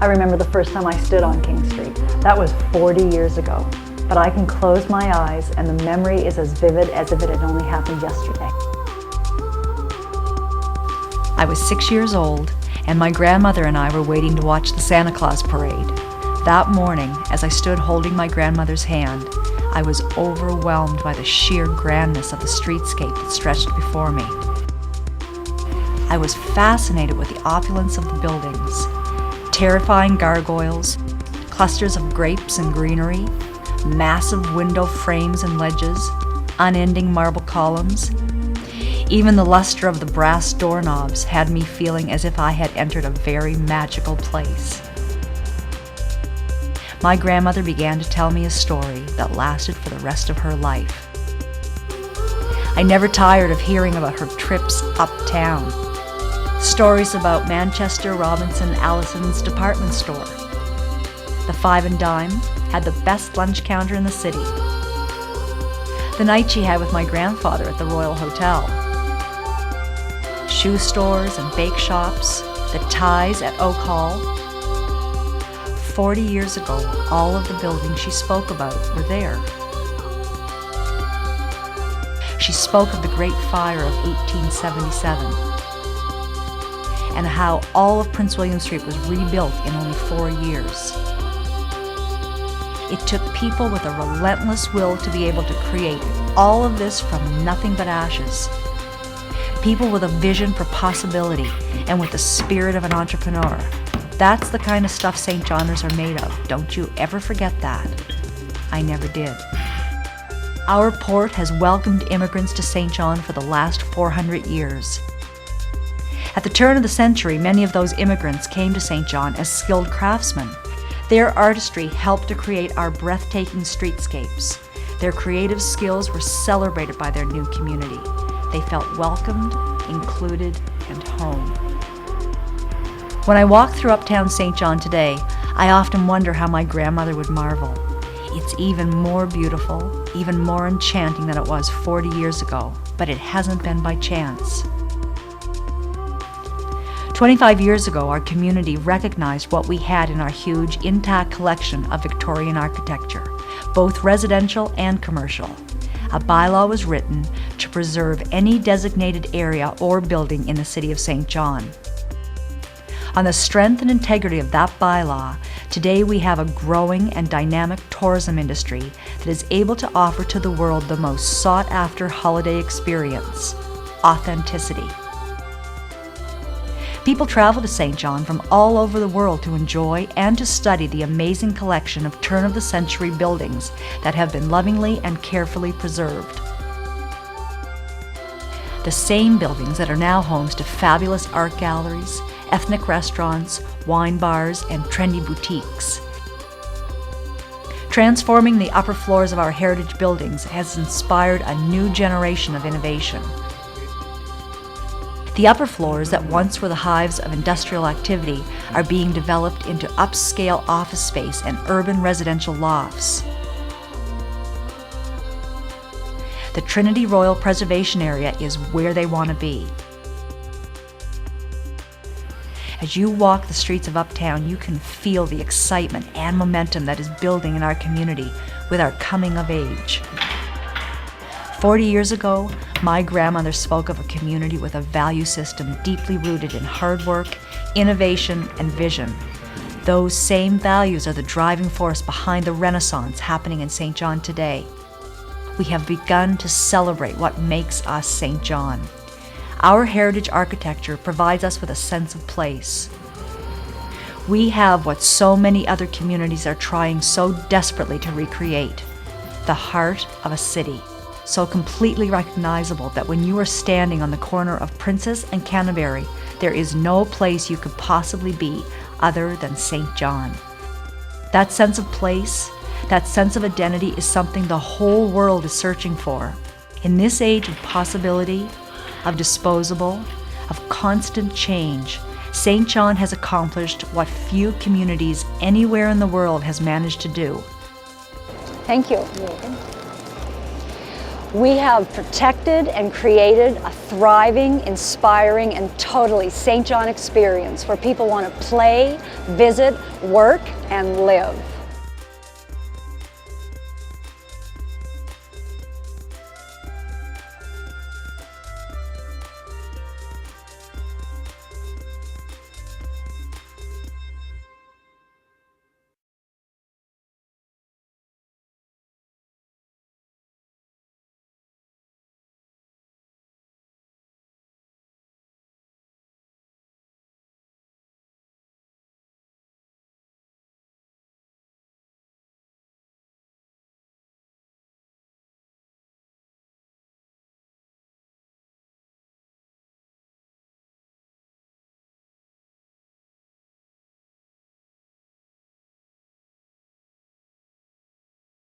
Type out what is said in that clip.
I remember the first time I stood on King Street. That was 40 years ago. But I can close my eyes and the memory is as vivid as if it had only happened yesterday. I was 6 years old, and my grandmother and I were waiting to watch the Santa Claus parade. That morning, as I stood holding my grandmother's hand, I was overwhelmed by the sheer grandness of the streetscape that stretched before me. I was fascinated with the opulence of the buildings. Terrifying gargoyles, clusters of grapes and greenery, massive window frames and ledges, unending marble columns. Even the luster of the brass doorknobs had me feeling as if I had entered a very magical place. My grandmother began to tell me a story that lasted for the rest of her life. I never tired of hearing about her trips uptown. Stories about Manchester Robinson Allison's department store. The Five and Dime had the best lunch counter in the city. The night she had with my grandfather at the Royal Hotel. Shoe stores and bake shops, the ties at Oak Hall. 40 years ago, all of the buildings she spoke about were there. She spoke of the Great Fire of 1877 and how all of Prince William Street was rebuilt in only 4 years. It took people with a relentless will to be able to create all of this from nothing but ashes. People with a vision for possibility and with the spirit of an entrepreneur. That's the kind of stuff St. Johners are made of. Don't you ever forget that. I never did. Our port has welcomed immigrants to St. John for the last 400 years. At the turn of the century, many of those immigrants came to St. John as skilled craftsmen. Their artistry helped to create our breathtaking streetscapes. Their creative skills were celebrated by their new community. They felt welcomed, included, and home. When I walk through uptown St. John today, I often wonder how my grandmother would marvel. It's even more beautiful, even more enchanting than it was 40 years ago, but it hasn't been by chance. 25 years ago, our community recognized what we had in our huge, intact collection of Victorian architecture, both residential and commercial. A bylaw was written to preserve any designated area or building in the city of St. John. On the strength and integrity of that bylaw, today we have a growing and dynamic tourism industry that is able to offer to the world the most sought-after holiday experience: authenticity. People travel to St. John from all over the world to enjoy and to study the amazing collection of turn-of-the-century buildings that have been lovingly and carefully preserved. The same buildings that are now homes to fabulous art galleries, ethnic restaurants, wine bars, and trendy boutiques. Transforming the upper floors of our heritage buildings has inspired a new generation of innovation. The upper floors that once were the hives of industrial activity are being developed into upscale office space and urban residential lofts. The Trinity Royal Preservation Area is where they want to be. As you walk the streets of Uptown, you can feel the excitement and momentum that is building in our community with our coming of age. 40 years ago, my grandmother spoke of a community with a value system deeply rooted in hard work, innovation, and vision. Those same values are the driving force behind the Renaissance happening in St. John today. We have begun to celebrate what makes us St. John. Our heritage architecture provides us with a sense of place. We have what so many other communities are trying so desperately to recreate: the heart of a city, so completely recognizable that when you are standing on the corner of Princess and Canterbury, there is no place you could possibly be other than St. John. That sense of place, that sense of identity is something the whole world is searching for. In this age of possibility, of disposable, of constant change, St. John has accomplished what few communities anywhere in the world has managed to do. Thank you. We have protected and created a thriving, inspiring, and totally St. John experience where people want to play, visit, work, and live.